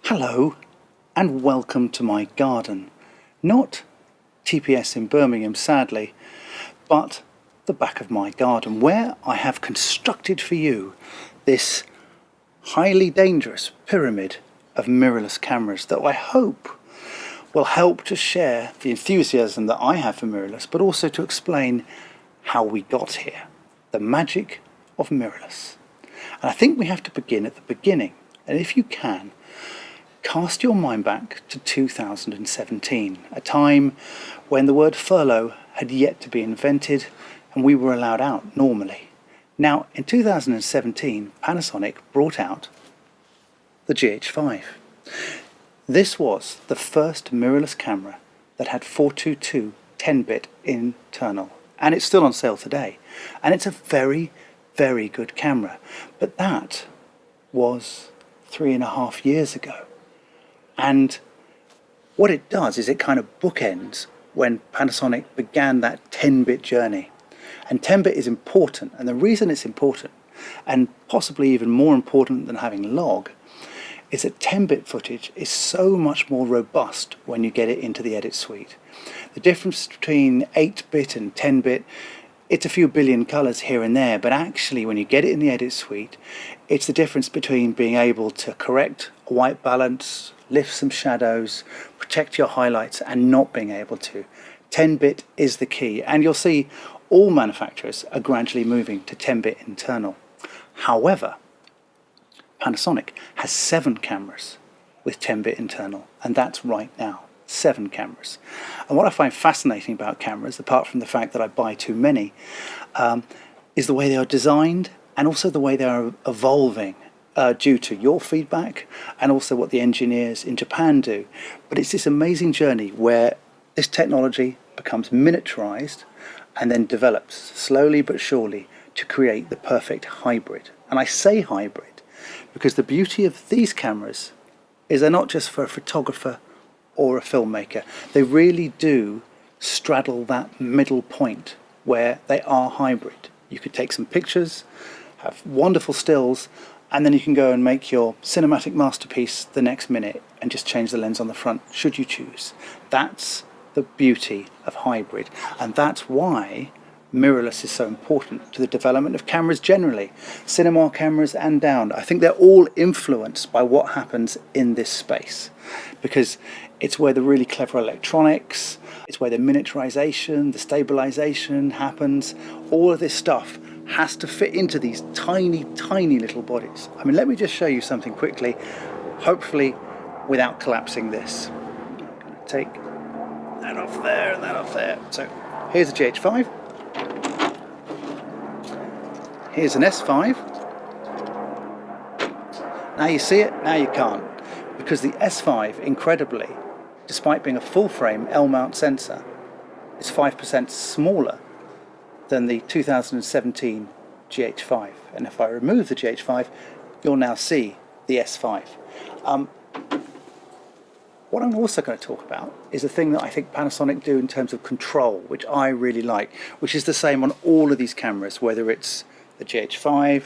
Hello and welcome to my garden. Not TPS in Birmingham, sadly, but the back of my garden, where I have constructed for you this highly dangerous pyramid of mirrorless cameras that I hope will help to share the enthusiasm that I have for mirrorless, but also to explain how we got here, the magic of mirrorless. And I think we have to begin at the beginning, and if you can, cast your mind back to 2017, a time when the word furlough had yet to be invented and we were allowed out normally. Now, in 2017, Panasonic brought out the GH5. This was the first mirrorless camera that had 422 10-bit internal, and it's still on sale today. And it's a very, very good camera. But that was 3.5 years ago. And what it does is it kind of bookends when Panasonic began that 10-bit journey. And 10-bit is important, and the reason it's important, and possibly even more important than having log, is that 10-bit footage is so much more robust when you get it into the edit suite. The difference between 8-bit and 10-bit, it's a few billion colors here and there, but actually when you get it in the edit suite, it's the difference between being able to correct a white balance, lift some shadows, protect your highlights, and not being able to. 10-bit is the key, and you'll see all manufacturers are gradually moving to 10-bit internal. However, Panasonic has 7 cameras with 10-bit internal, and that's right now, 7 cameras. And what I find fascinating about cameras, apart from the fact that I buy too many, is the way they are designed and also the way they are evolving due to your feedback and also what the engineers in Japan do. But it's this amazing journey where this technology becomes miniaturized and then develops slowly but surely to create the perfect hybrid. And I say hybrid because the beauty of these cameras is they're not just for a photographer or a filmmaker. They really do straddle that middle point where they are hybrid. You could take some pictures, have wonderful stills, and then you can go and make your cinematic masterpiece the next minute and just change the lens on the front, should you choose. That's the beauty of hybrid, and that's why mirrorless is so important to the development of cameras generally, cinema cameras and down. I think they're all influenced by what happens in this space, because it's where the really clever electronics, it's where the miniaturization, the stabilization happens. All of this stuff has to fit into these tiny, tiny little bodies. I mean, let me just show you something quickly, hopefully without collapsing this. I'm going to take that off there and that off there. So here's a GH5. Here's an S5. Now you see it, now you can't. Because the S5, incredibly, despite being a full frame L-mount sensor, is 5% smaller than the 2017 GH5. And if I remove the GH5, you'll now see the S5. What I'm also going to talk about is a thing that I think Panasonic do in terms of control, which I really like, which is the same on all of these cameras, whether it's the GH5,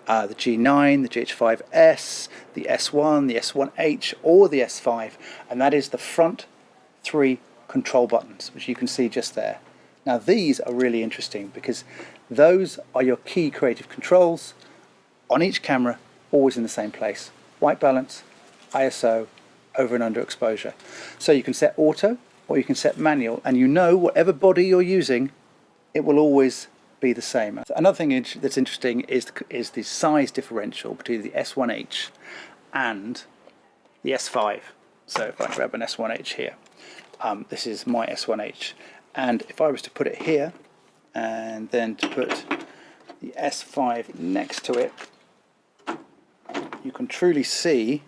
the G9, the GH5S, the S1, the S1H, or the S5, and that is the front 3 control buttons, which you can see just there. Now these are really interesting because those are your key creative controls on each camera, always in the same place. White balance, ISO, over and under exposure. So you can set auto or you can set manual, and you know whatever body you're using, it will always be the same. Another thing that's interesting is the size differential between the S1H and the S5. So if I grab an S1H here, this is my S1H. And if I was to put it here, and then to put the S5 next to it, you can truly see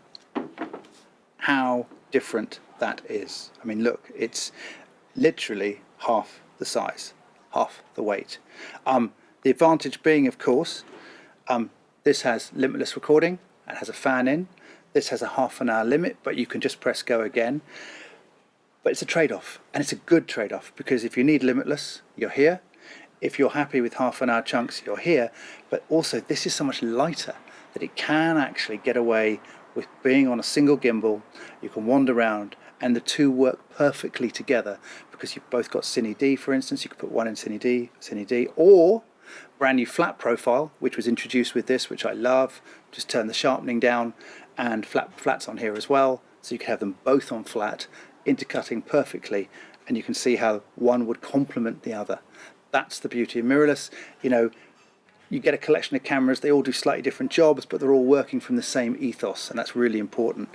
how different that is. I mean, look, it's literally half the size, half the weight. The advantage being, of course, this has limitless recording and has a fan in. This has a half-an-hour limit, but you can just press go again. But it's a trade-off, and it's a good trade-off, because if you need limitless, you're here. If you're happy with half-an-hour chunks, you're here. But also, this is so much lighter that it can actually get away with being on a single gimbal. You can wander around and the two work perfectly together because you've both got Cine D, for instance. You could put one in Cine D, or brand new flat profile, which was introduced with this, which I love. Just turn the sharpening down and flats on here as well, so you can have them both on flat, intercutting perfectly, and you can see how one would complement the other. That's the beauty of mirrorless. You know, you get a collection of cameras, they all do slightly different jobs, but they're all working from the same ethos, and that's really important.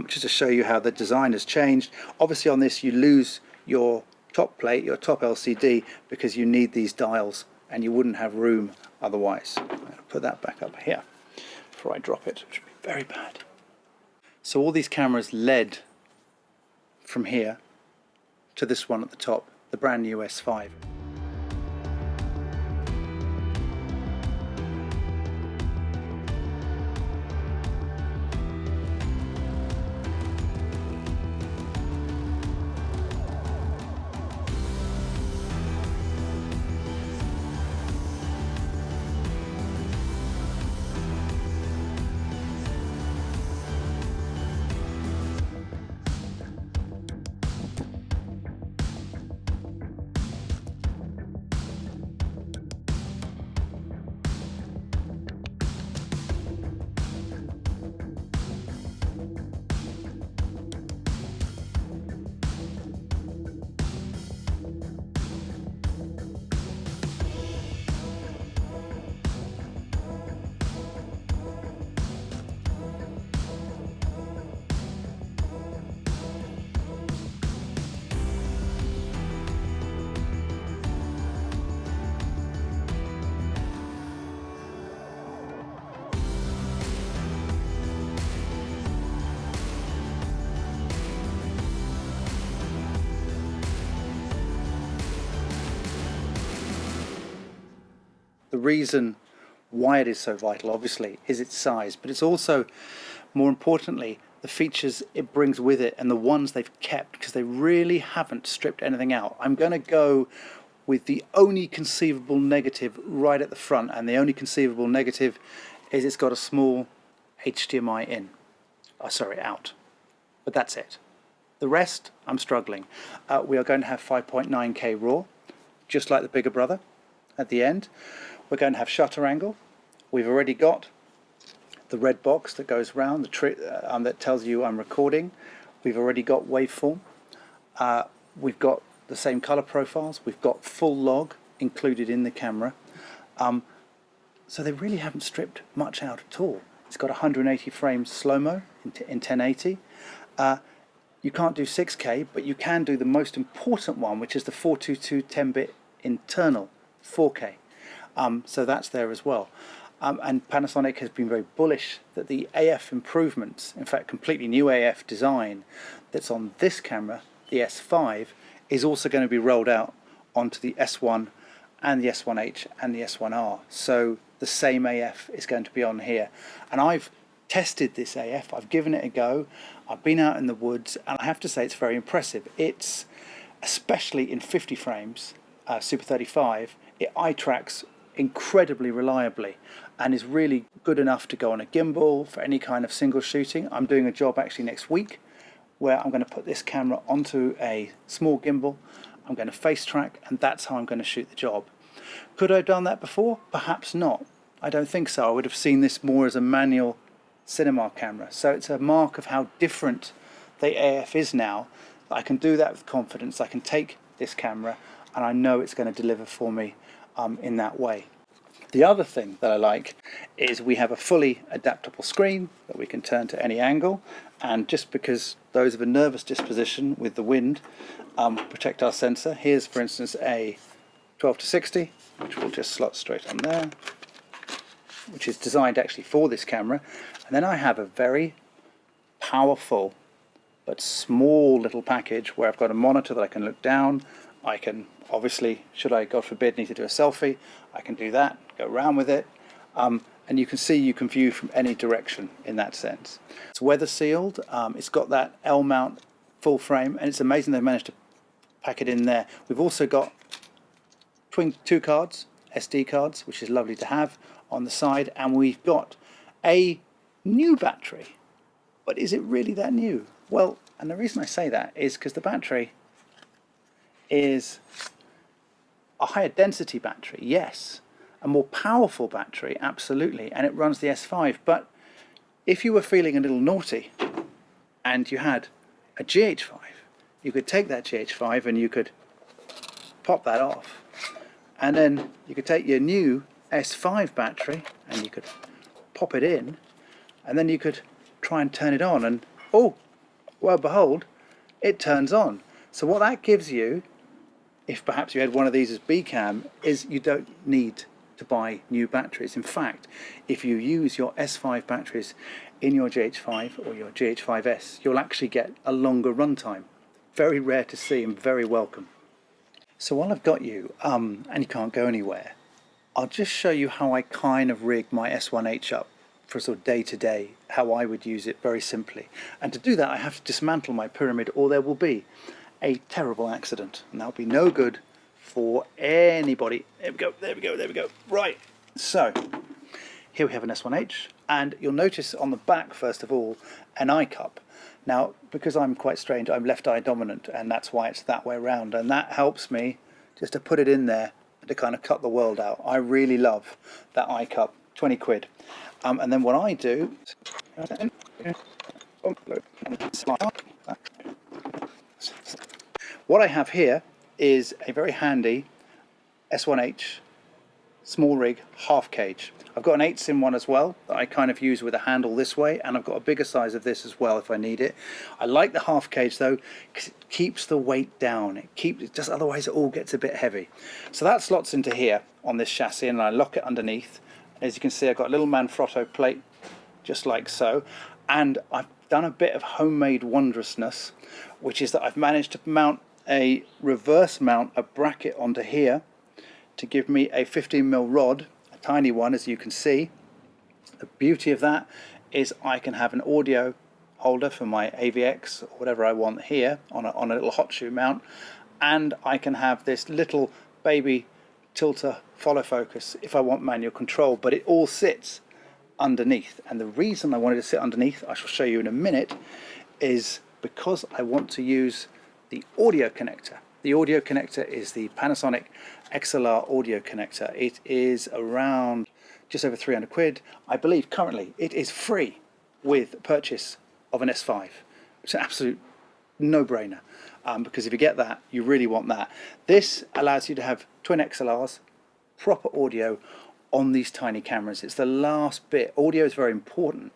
Just to show you how the design has changed. Obviously on this you lose your top plate, your top LCD, because you need these dials and you wouldn't have room otherwise. I'm going to put that back up here before I drop it, which would be very bad. So all these cameras led from here to this one at the top, the brand new S5. The reason why it is so vital, obviously, is its size, but it's also, more importantly, the features it brings with it and the ones they've kept, because they really haven't stripped anything out. I'm going to go with the only conceivable negative right at the front, and the only conceivable negative is it's got a small HDMI in. Out. But that's it. The rest, I'm struggling. We are going to have 5.9K RAW, just like the bigger brother at the end. We're going to have shutter angle. We've already got the red box that goes round, that tells you I'm recording. We've already got waveform. We've got the same color profiles. We've got full log included in the camera. So they really haven't stripped much out at all. It's got 180 frames slow-mo in 1080. You can't do 6K, but you can do the most important one, which is the 422 10-bit internal 4K. So that's there as well. And Panasonic has been very bullish that the AF improvements, in fact completely new AF design that's on this camera, the S5, is also going to be rolled out onto the S1 and the S1H and the S1R. So the same AF is going to be on here. And I've tested this AF, I've given it a go, I've been out in the woods, and I have to say it's very impressive. It's, especially in 50 frames, Super 35, it eye tracks incredibly reliably and is really good enough to go on a gimbal for any kind of single shooting. I'm doing a job actually next week where I'm going to put this camera onto a small gimbal, I'm going to face track, and that's how I'm going to shoot the job. Could I have done that before? Perhaps not. I don't think so. I would have seen this more as a manual cinema camera. So it's a mark of how different the AF is now. I can do that with confidence. I can take this camera and I know it's going to deliver for me in that way. The other thing that I like is we have a fully adaptable screen that we can turn to any angle, and just because those of a nervous disposition with the wind, protect our sensor. Here's for instance a 12-60, which will just slot straight on there, which is designed actually for this camera. And then I have a very powerful but small little package where I've got a monitor that I can look down. I can obviously, should I, God forbid, need to do a selfie, I can do that, go around with it, and you can see, you can view from any direction in that sense. It's weather sealed, it's got that L mount full frame, and it's amazing they've managed to pack it in there. We've also got two cards, SD cards, which is lovely to have on the side, and we've got a new battery But is it really that new? Well, and the reason I say that is because the battery is a higher density battery, yes. A more powerful battery, absolutely, and it runs the S5. But if you were feeling a little naughty and you had a GH5, you could take that GH5 and you could pop that off, and then you could take your new S5 battery and you could pop it in, and then you could try and turn it on, and oh, well behold, it turns on. So what that gives you, if perhaps you had one of these as B-cam, is you don't need to buy new batteries. In fact, if you use your S5 batteries in your GH5 or your GH5S, you'll actually get a longer runtime. Very rare to see and very welcome. So while I've got you, and you can't go anywhere, I'll just show you how I kind of rig my S1H up for sort of day-to-day, how I would use it very simply. And to do that, I have to dismantle my pyramid, or there will be a terrible accident, and that'll be no good for anybody. There we go, there we go, there we go. Right, so here we have an S1H, and you'll notice on the back, first of all, an eye cup. Now, because I'm quite strange, I'm left eye dominant, and that's why it's that way around, and that helps me just to put it in there and to kind of cut the world out. I really love that eye cup, 20 quid. And then what I do, what I have here is a very handy S1H small rig half cage. I've got an 8s in one as well that I kind of use with a handle this way, and I've got a bigger size of this as well if I need it. I like the half cage though because it keeps the weight down. It keeps it, just otherwise it all gets a bit heavy. So that slots into here on this chassis, and I lock it underneath. As you can see, I've got a little Manfrotto plate just like so, and I've done a bit of homemade wondrousness, which is that I've managed to mount a reverse mount, a bracket onto here to give me a 15mm rod, a tiny one as you can see. The beauty of that is I can have an audio holder for my AVX or whatever I want here on a little hot shoe mount, and I can have this little baby tilter follow focus if I want manual control, but it all sits underneath. And the reason I wanted to sit underneath, I shall show you in a minute, is because I want to use the audio connector. The audio connector is the Panasonic XLR audio connector. It is around just over 300 quid. I believe currently it is free with purchase of an S5. It's an absolute no-brainer, because if you get that, you really want that. This allows you to have twin XLRs, proper audio on these tiny cameras. It's the last bit. Audio is very important.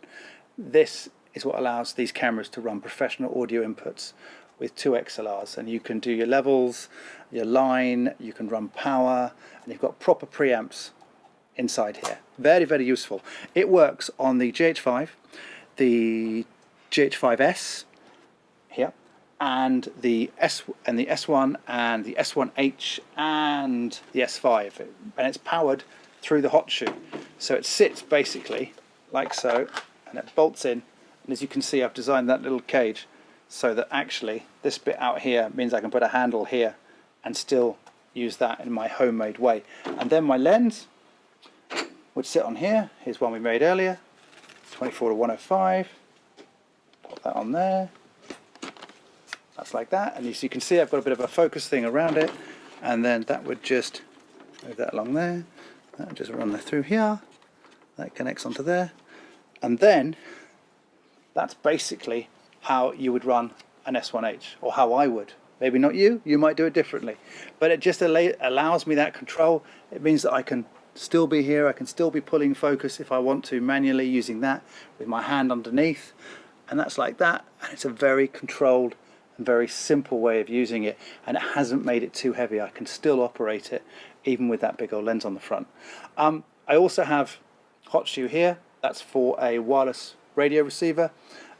This is what allows these cameras to run professional audio inputs with two XLRs, and you can do your levels, your line, you can run power, and you've got proper preamps inside here. Very, very useful. It works on the GH5, the GH5S here, and the S1 and the S1H and the S5, and it's powered through the hot shoe. So it sits basically like so, and it bolts in, and as you can see, I've designed that little cage so that actually this bit out here means I can put a handle here and still use that in my homemade way. And then my lens would sit on here. Here's one we made earlier, 24 to 105. Put that on there. That's like that, and as you can see, I've got a bit of a focus thing around it, and then that would just move that along there. That would just run there through here. That connects onto there, and then that's basically how you would run an S1H, or how I would. Maybe not you, you might do it differently, but it just allows me that control. It means that I can still be here, I can still be pulling focus if I want to manually using that with my hand underneath, and that's like that, and it's a very controlled and very simple way of using it, and it hasn't made it too heavy. I can still operate it even with that big old lens on the front. I also have hot shoe here. That's for a wireless radio receiver.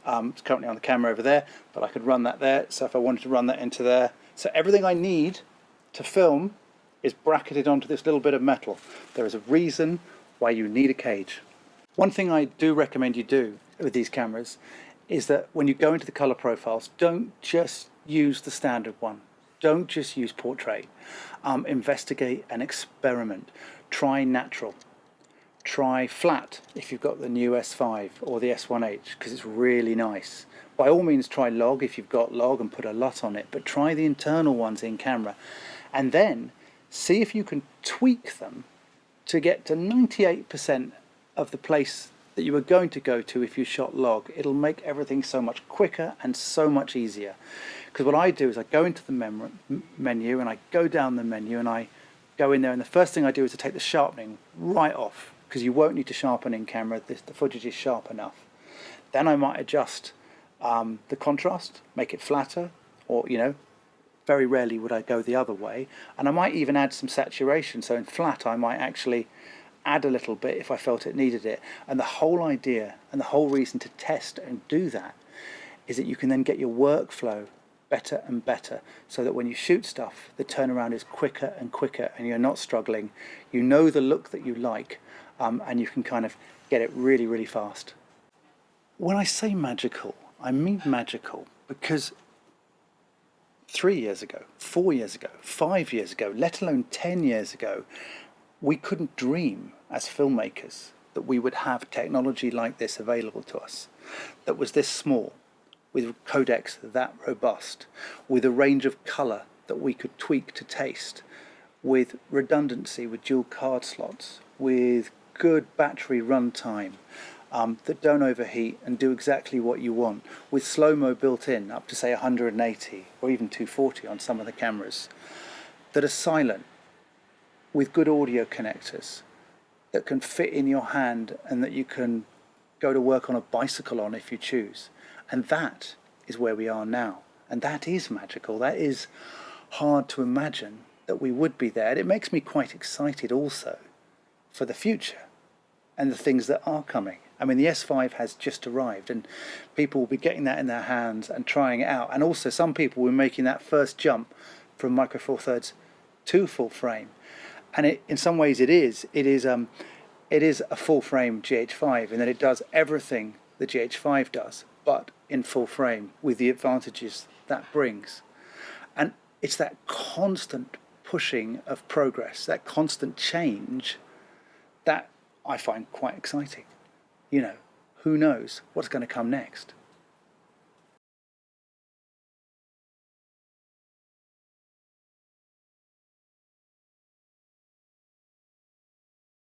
It's currently on the camera over there, but I could run that there. So if I wanted to run that into there, so everything I need to film is bracketed onto this little bit of metal. There is a reason why you need a cage. One thing I do recommend you do with these cameras is that when you go into the color profiles, don't just use the standard one. Don't just use portrait. Investigate and experiment. Try natural. try flat if you've got the new S5 or the S1H, because it's really nice. By all means try log if you've got log and put a lot on it, but try the internal ones in camera and then see if you can tweak them to get to 98% of the place that you were going to go to if you shot log. It'll make everything so much quicker and so much easier. Because what I do is I go into the menu and I go down the menu and I go in there, and the first thing I do is to take the sharpening right off, because you won't need to sharpen in camera. The footage is sharp enough. Then I might adjust the contrast, make it flatter, or very rarely would I go the other way, and I might even add some saturation. So in flat I might actually add a little bit if I felt it needed it. And the whole idea and the whole reason to test and do that is that you can then get your workflow better and better, so that when you shoot stuff, the turnaround is quicker and quicker and you're not struggling. You know the look that you like, and you can kind of get it really, really fast. When I say magical, I mean magical, because 3 years ago, 4 years ago, 5 years ago, let alone 10 years ago, we couldn't dream as filmmakers that we would have technology like this available to us, that was this small, with codecs that robust, with a range of colour that we could tweak to taste, with redundancy, with dual card slots, with good battery runtime, that don't overheat and do exactly what you want, with slow-mo built in up to say 180 or even 240 on some of the cameras, that are silent, with good audio connectors that can fit in your hand and that you can go to work on a bicycle on if you choose. And that is where we are now. And that is magical. That is hard to imagine that we would be there. And it makes me quite excited also for the future and the things that are coming. I mean, the S5 has just arrived and people will be getting that in their hands and trying it out. And also some people were making that first jump from Micro Four Thirds to full frame. And in some ways it is a full frame GH5 in that it does everything the GH5 does, but in full frame with the advantages that brings. And it's that constant pushing of progress, that constant change, that I find quite exciting. Who knows what's going to come next?